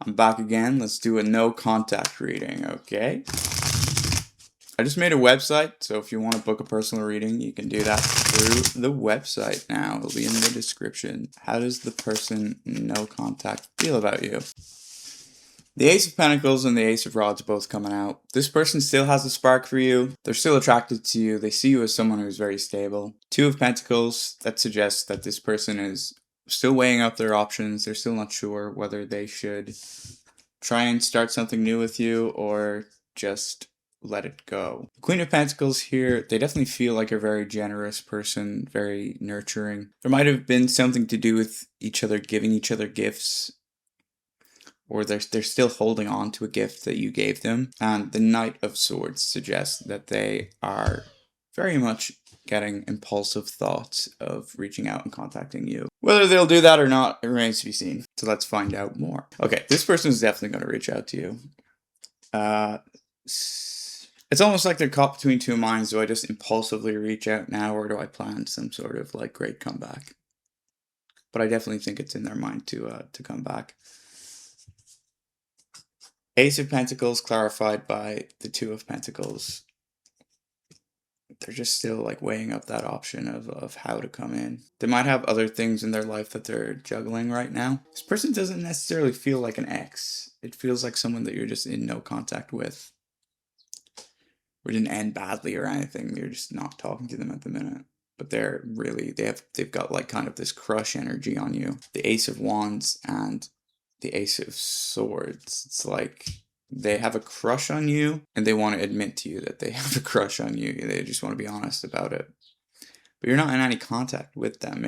I'm back again. Let's do a no contact reading, okay? I just made a website, so if you want to book a personal reading, you can do that through the website now. It'll be in the description. How does the person no contact feel about you? The Ace of Pentacles and the Ace of Rods both coming out. This person still has a spark for you. They're still attracted to you. They see you as someone who's very stable. Two of Pentacles, that suggests that this person is still weighing up their options. They're still not sure whether they should try and start something new with you or just let it go. Queen of Pentacles here, they definitely feel like a very generous person, very nurturing. There might have been something to do with each other giving each other gifts, or they're still holding on to a gift that you gave them. And the Knight of Swords suggests that they are very much getting impulsive thoughts of reaching out and contacting you. Whether they'll do that or not, it remains to be seen. So let's find out more. Okay, this person is definitely going to reach out to you. It's almost like they're caught between two minds. Do I just impulsively reach out now, or do I plan some sort of like great comeback? But I definitely think it's in their mind to come back. Ace of Pentacles clarified by the Two of Pentacles. They're just still like weighing up that option of how to come in. They might have other things in their life that they're juggling right now. This person doesn't necessarily feel like an ex. It feels like someone that you're just in no contact with. Or didn't end badly or anything. You're just not talking to them at the minute. But they're really, they've got like kind of this crush energy on you. The Ace of Wands and the Ace of Swords. It's like they have a crush on you and they want to admit to you that they have a crush on you. They just want to be honest about it. But you're not in any contact with them.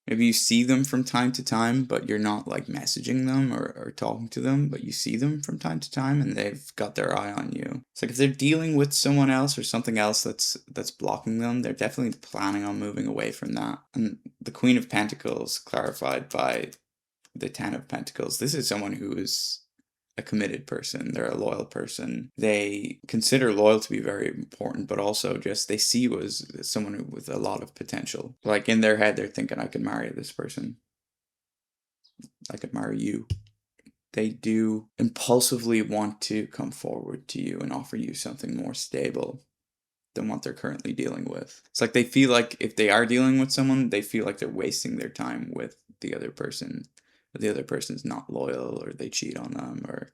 Maybe you see them from time to time, but you're not like messaging them or talking to them, but you see them from time to time and they've got their eye on you. It's like if they're dealing with someone else or something else that's blocking them, they're definitely planning on moving away from that. And the Queen of Pentacles clarified by the Ten of Pentacles. This is someone who is a committed person. They're a loyal person. They consider loyalty to be very important, but also just they see you as someone with a lot of potential. Like in their head, they're thinking, I could marry this person. I could marry you. They do impulsively want to come forward to you and offer you something more stable than what they're currently dealing with. It's like they feel like if they are dealing with someone, they feel like they're wasting their time with the other person. The other person's not loyal, or they cheat on them, or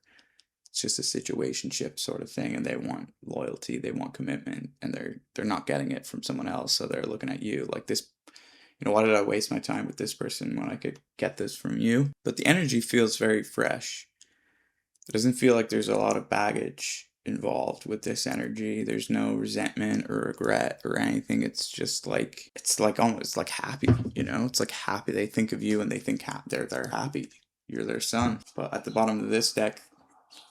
it's just a situationship sort of thing, and they want loyalty, they want commitment, and they're not getting it from someone else, so they're looking at you like this, why did I waste my time with this person when I could get this from you? But the energy feels very fresh. It doesn't feel like there's a lot of baggage involved with this energy. There's no resentment or regret or anything. It's like almost like happy, It's like happy. They think of you and they think they're happy. You're their son. But at the bottom of this deck,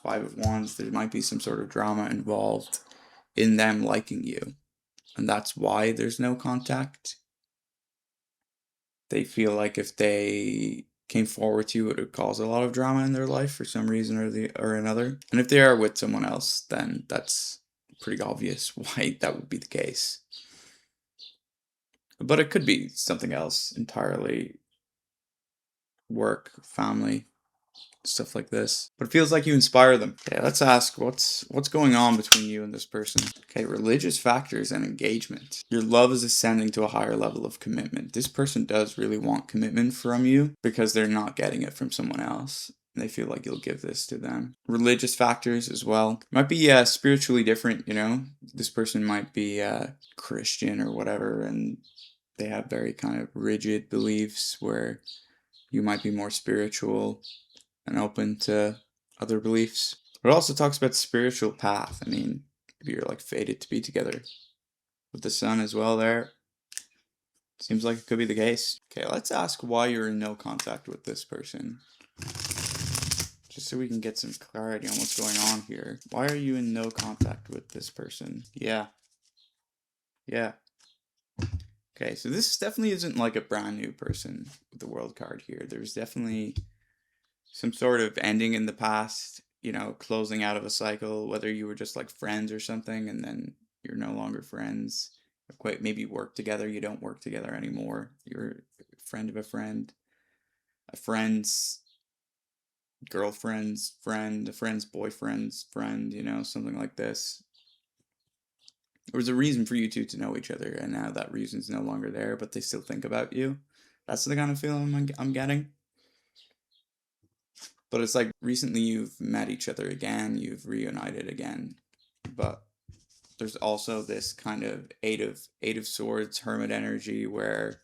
Five of Wands, there might be some sort of drama involved in them liking you. And that's why there's no contact. They feel like if they came forward to you, it would cause a lot of drama in their life for some reason or another. And if they are with someone else, then that's pretty obvious why that would be the case. But it could be something else entirely. Work, family, stuff like this. But it feels like you inspire them. Okay, let's ask what's going on between you and this person. Okay, religious factors and engagement. Your love is ascending to a higher level of commitment. This person does really want commitment from you because they're not getting it from someone else. They feel like you'll give this to them. Religious factors as well. Might be spiritually different, This person might be Christian or whatever, and they have very kind of rigid beliefs where you might be more spiritual and open to other beliefs. It also talks about spiritual path. I mean, if you're like fated to be together with the sun as well there, seems like it could be the case. Okay, let's ask why you're in no contact with this person. Just so we can get some clarity on what's going on here. Why are you in no contact with this person? Yeah. Okay, so this definitely isn't like a brand new person with the World card here. There's definitely some sort of ending in the past, closing out of a cycle, whether you were just like friends or something and then you're no longer friends. Maybe work together, you don't work together anymore. You're a friend of a friend. a friend's girlfriend's friend, a friend's boyfriend's friend, something like this. There was a reason for you two to know each other, and now that reason's no longer there, but they still think about you. That's the kind of feeling I'm getting. But it's like recently you've met each other again, you've reunited again, but there's also this kind of eight of swords hermit energy where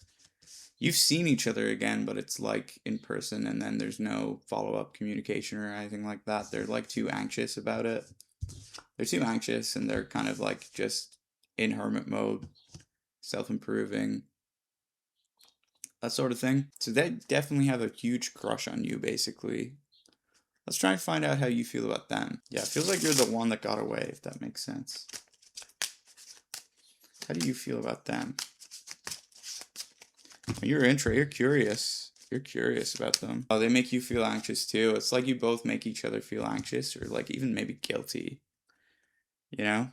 you've seen each other again, but it's like in person, and then there's no follow-up communication or anything like that. They're like too anxious about it. They're too anxious, and they're kind of like just in hermit mode, self-improving, that sort of thing. So they definitely have a huge crush on you, basically. Let's try and find out how you feel about them. Yeah, it feels like you're the one that got away, if that makes sense. How do you feel about them? You're curious. You're curious about them. Oh, they make you feel anxious too. It's like you both make each other feel anxious, or like even maybe guilty. You know?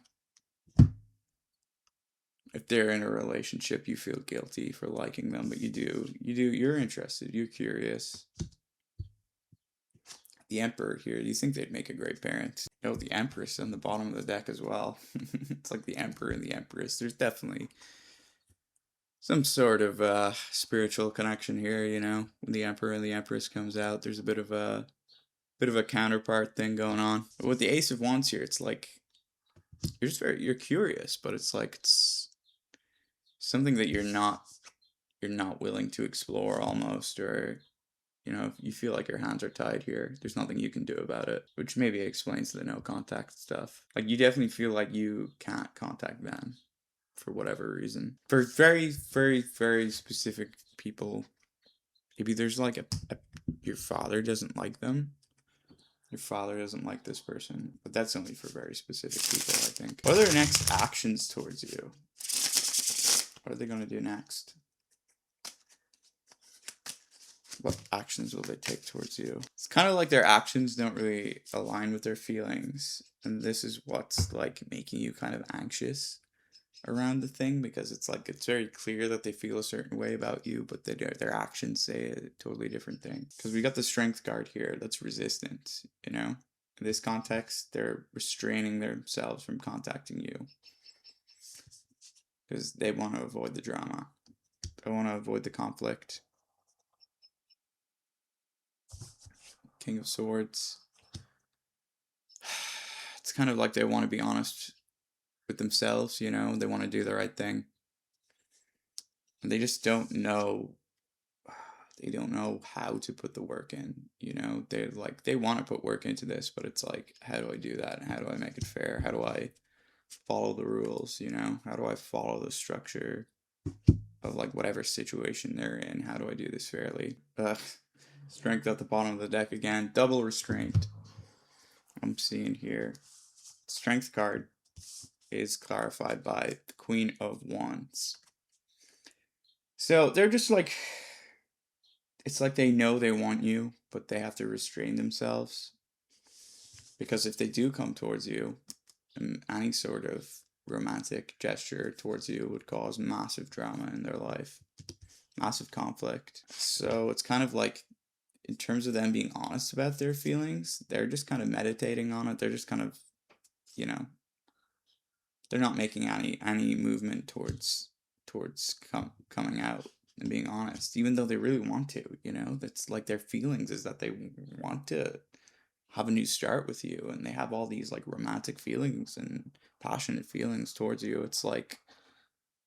If they're in a relationship, you feel guilty for liking them, but you're interested, you're curious. The Emperor here, do you think they'd make a great parent? Oh, the Empress on the bottom of the deck as well. It's like the Emperor and the Empress. There's definitely some sort of spiritual connection here, When the Emperor and the Empress comes out, there's a bit of a counterpart thing going on. But with the Ace of Wands here, it's like you're curious, but it's like it's something that you're not willing to explore almost, or you feel like your hands are tied here. There's nothing you can do about it, which maybe explains the no contact stuff. Like you definitely feel like you can't contact them for whatever reason. For very, very, very specific people, maybe there's like your father doesn't like them. Your father doesn't like this person, but that's only for very specific people, I think. What are their next actions towards you? What are they going to do next? What actions will they take towards you? It's kind of like their actions don't really align with their feelings, and this is what's like making you kind of anxious around the thing, because it's like it's very clear that they feel a certain way about you, but their actions say a totally different thing. Because we got the strength card here that's resistant, In this context, they're restraining themselves from contacting you because they want to avoid the drama. They want to avoid the conflict. King of Swords. It's kind of like they want to be honest with themselves, They want to do the right thing. And they just don't know. They don't know how to put the work in, They're like, they want to put work into this, but it's like, how do I do that? How do I make it fair? How do I follow the rules, How do I follow the structure of like whatever situation they're in? How do I do this fairly? Strength at the bottom of the deck again. Double restraint. I'm seeing here. Strength card is clarified by the Queen of Wands. So they're just like, it's like they know they want you, but they have to restrain themselves. Because if they do come towards you, any sort of romantic gesture towards you would cause massive drama in their life, massive conflict. So it's kind of like, in terms of them being honest about their feelings, they're just kind of meditating on it. They're just kind of, they're not making any movement towards coming out and being honest, even though they really want to. That's like their feelings, is that they want to have a new start with you, and they have all these like romantic feelings and passionate feelings towards you. It's like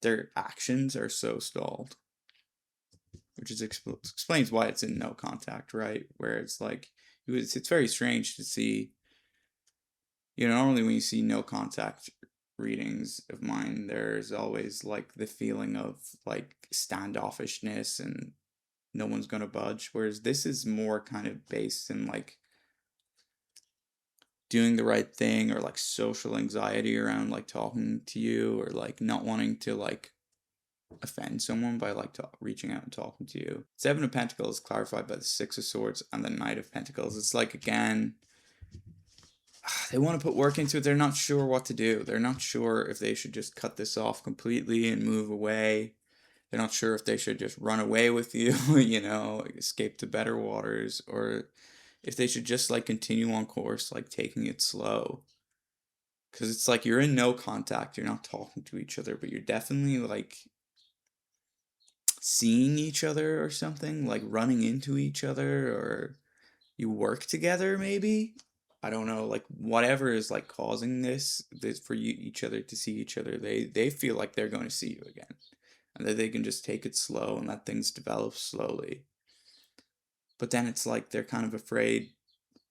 their actions are so stalled, which is explains why it's in no contact, right? Where it's like it's very strange to see. Normally when you see no contact readings of mine, there's always like the feeling of like standoffishness and no one's gonna budge. Whereas this is more kind of based in like doing the right thing, or like social anxiety around like talking to you, or like not wanting to like offend someone by like reaching out and talking to you. Seven of Pentacles clarified by the Six of Swords and the Knight of Pentacles. It's like, again, they want to put work into it. They're not sure what to do. They're not sure if they should just cut this off completely and move away. They're not sure if they should just run away with you, you know, escape to better waters, or if they should just like continue on course, like taking it slow. Because it's like you're in no contact, you're not talking to each other, but you're definitely like seeing each other or something, like running into each other, or you work together maybe. I don't know, like whatever is like causing this for you each other to see each other, they feel like they're going to see you again. And that they can just take it slow and let things develop slowly. But then it's like they're kind of afraid,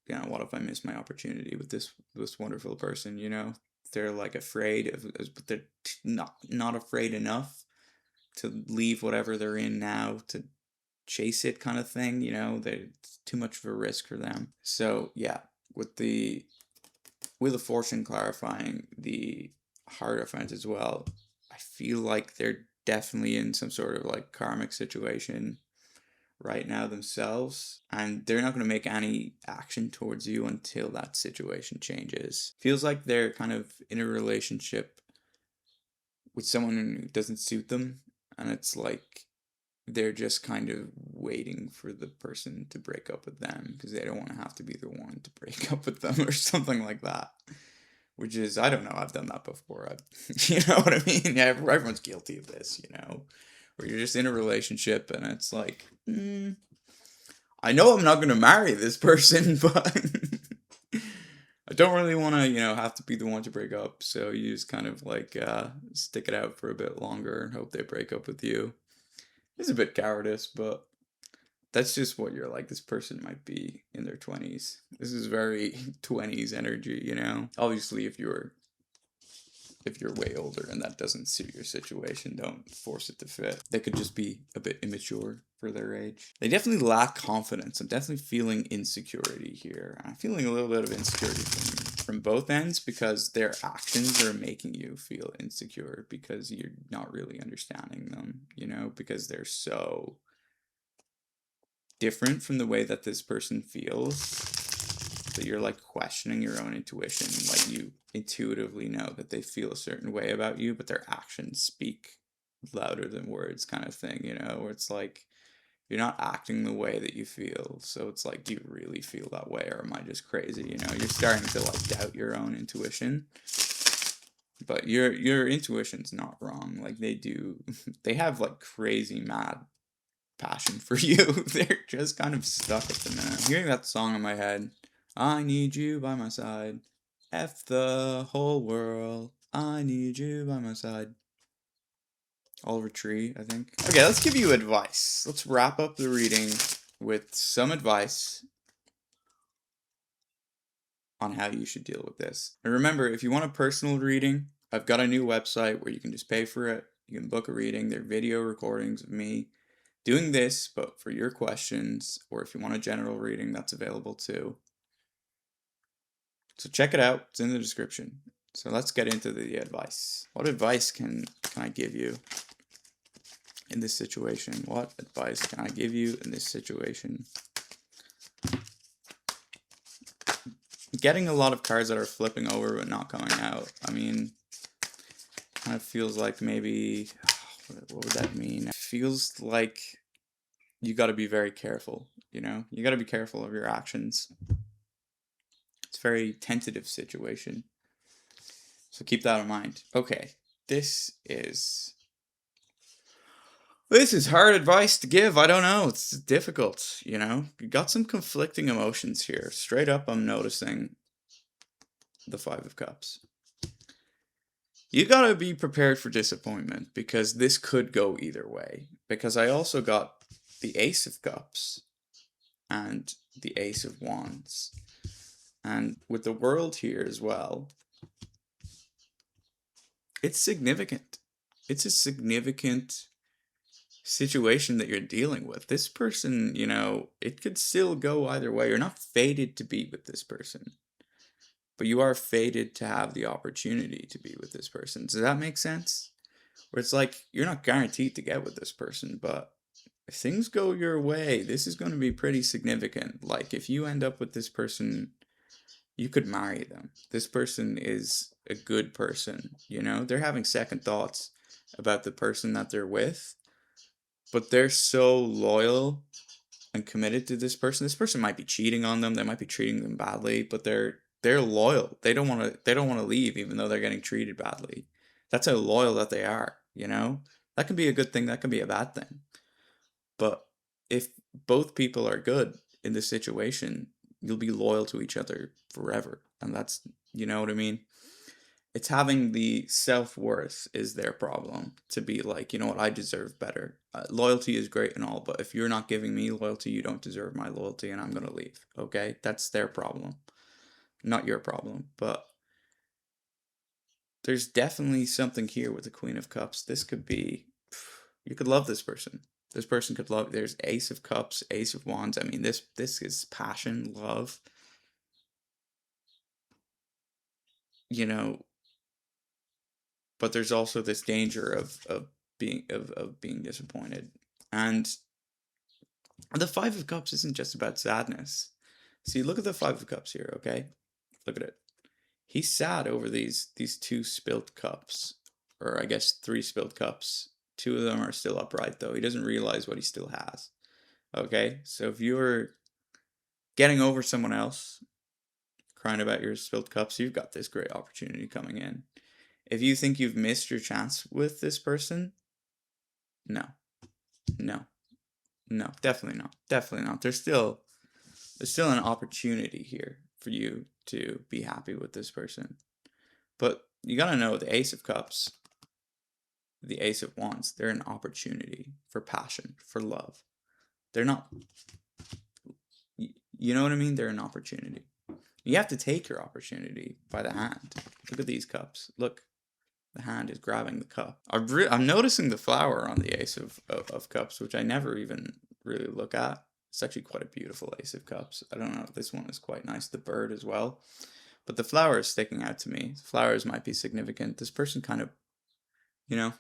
you know, what if I miss my opportunity with this wonderful person, you know? They're like afraid of, but they're not afraid enough to leave whatever they're in now to chase it, kind of thing, you know? It's too much of a risk for them. So yeah, with the Wheel of Fortune clarifying the Hierophant as well, I feel like they're definitely in some sort of like karmic situation right now themselves, and they're not going to make any action towards you until that situation changes. Feels like they're kind of in a relationship with someone who doesn't suit them, and it's like they're just kind of waiting for the person to break up with them because they don't want to have to be the one to break up with them or something like that. Which is, I don't know, I've done that before. You know what I mean? Yeah, everyone's guilty of this, you know, where you're just in a relationship and it's like, I know I'm not going to marry this person, but I don't really want to, you know, have to be the one to break up. So you just kind of like stick it out for a bit longer and hope they break up with you. It's a bit cowardice, but that's just what you're like. This person might be in their 20s. This is very 20s energy, you know? Obviously, if you're way older and that doesn't suit your situation, don't force it to fit. They could just be a bit immature for their age. They definitely lack confidence. I'm definitely feeling insecurity here. I'm feeling a little bit of insecurity from both ends because their actions are making you feel insecure because you're not really understanding them, you know, because they're so different from the way that this person feels. So you're like questioning your own intuition, like you intuitively know that they feel a certain way about you, but their actions speak louder than words, kind of thing, you know, where it's like you're not acting the way that you feel. So it's like, do you really feel that way, or am I just crazy? You know, you're starting to like doubt your own intuition. But your intuition's not wrong. Like they have like crazy mad passion for you. They're just kind of stuck at the minute. I'm hearing that song in my head. I need you by my side. F the whole world. I need you by my side. Oliver Tree, I think. Okay, let's give you advice. Let's wrap up the reading with some advice on how you should deal with this. And remember, if you want a personal reading, I've got a new website where you can just pay for it. You can book a reading. There are video recordings of me doing this, but for your questions, or if you want a general reading, that's available too. So check it out. It's in the description. So let's get into the advice. What advice can I give you in this situation? What advice can I give you in this situation? Getting a lot of cards that are flipping over but not coming out. I mean, kind of feels like maybe, what would that mean? It feels like you got to be very careful, you know? You got to be careful of your actions. It's a very tentative situation. So keep that in mind. Okay, this is hard advice to give. I don't know. It's difficult, you know? You got some conflicting emotions here. Straight up, I'm noticing the Five of Cups. You gotta be prepared for disappointment because this could go either way. Because I also got the Ace of Cups and the Ace of Wands. And with the World here as well, it's significant. It's a significant situation that you're dealing with. This person, you know, it could still go either way. You're not fated to be with this person, but you are fated to have the opportunity to be with this person. Does that make sense? Where it's like you're not guaranteed to get with this person, but if things go your way, this is going to be pretty significant. Like if you end up with this person, you could marry them. This person is a good person, you know? They're having second thoughts about the person that they're with. but they're so loyal and committed to this person. This person might be cheating on them, they might be treating them badly, but they're loyal. They don't want to leave even though they're getting treated badly. That's how loyal that they are, you know? That can be a good thing, that can be a bad thing. But if both people are good in this situation, you'll be loyal to each other forever. And that's, you know what I mean? It's having the self-worth is their problem, to be like, you know what, I deserve better. Loyalty is great and all, but if you're not giving me loyalty, you don't deserve my loyalty and I'm going to leave. Okay? That's their problem, not your problem. But there's definitely something here with the Queen of Cups. This could be, you could love this person. This person could love. There's Ace of Cups, Ace of Wands. I mean, this is passion, love. You know, but there's also this danger of being disappointed. And the Five of Cups isn't just about sadness. See, look at the Five of Cups here, okay? Look at it. He's sad over these two spilt cups, or I guess three spilt cups. Two of them are still upright though. He doesn't realize what he still has. Okay? So if you're getting over someone else, crying about your spilt cups, you've got this great opportunity coming in. If you think you've missed your chance with this person, no. No. No, definitely not. Definitely not. There's still an opportunity here for you to be happy with this person. But you gotta know the Ace of Cups, the Ace of Wands, they're an opportunity for passion, for love. They're not, you know what I mean? They're an opportunity. You have to take your opportunity by the hand. Look at these cups. Look, the hand is grabbing the cup. I'm noticing the flower on the Ace of Cups, which I never even really look at. It's actually quite a beautiful Ace of Cups. I don't know, this one is quite nice. The bird as well. But the flower is sticking out to me. Flowers might be significant. This person kind of, you know,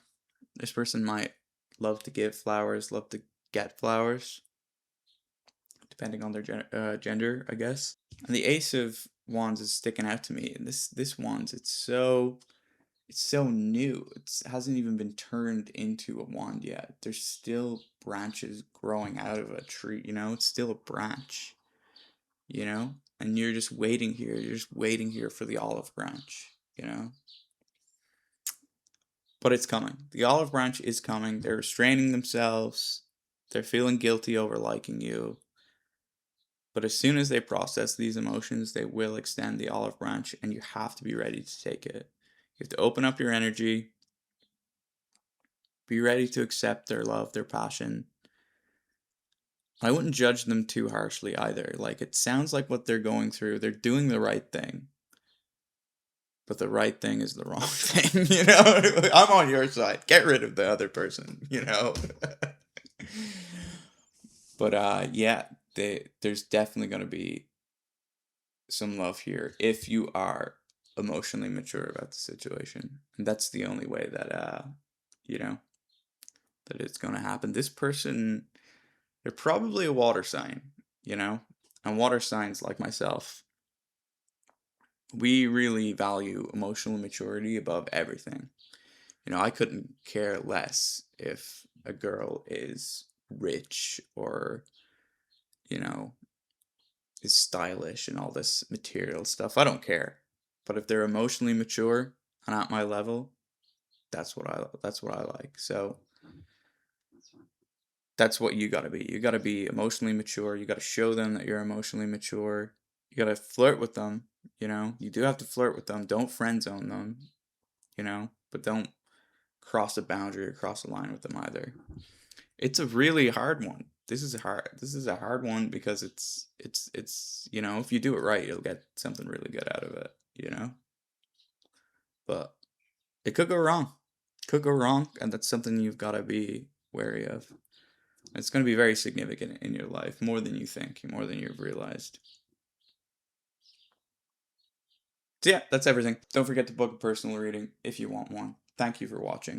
this person might love to give flowers, love to get flowers, depending on their gender, I guess. And the Ace of Wands is sticking out to me. And this Wands, it's so new. It hasn't even been turned into a wand yet. There's still branches growing out of a tree, you know? It's still a branch, you know? And you're just waiting here. You're just waiting here for the olive branch, you know? But it's coming. The olive branch is coming. They're restraining themselves. They're feeling guilty over liking you. But as soon as they process these emotions, they will extend the olive branch, and you have to be ready to take it. You have to open up your energy, be ready to accept their love, their passion. I wouldn't judge them too harshly either. Like, it sounds like what they're going through, they're doing the right thing. But the right thing is the wrong thing, you know? I'm on your side. Get rid of the other person, you know? But yeah, there's definitely going to be some love here if you are emotionally mature about the situation. And that's the only way that you know, that it's going to happen. This person, they're probably a water sign, you know? And water signs like myself, we really value emotional maturity above everything. You know, I couldn't care less if a girl is rich or, you know, is stylish and all this material stuff. I don't care. But if they're emotionally mature and at my level, that's what I like. So that's what you got to be. You got to be emotionally mature. You got to show them that you're emotionally mature. You got to flirt with them, you know? You do have to flirt with them. Don't friend zone them, you know? But don't cross a boundary or cross a line with them either. It's a really hard one. This is a hard one because it's you know, if you do it right, you'll get something really good out of it, you know? But it could go wrong. Could go wrong, and that's something you've got to be wary of. It's going to be very significant in your life, more than you think, more than you've realized. So yeah, that's everything. Don't forget to book a personal reading if you want one. Thank you for watching.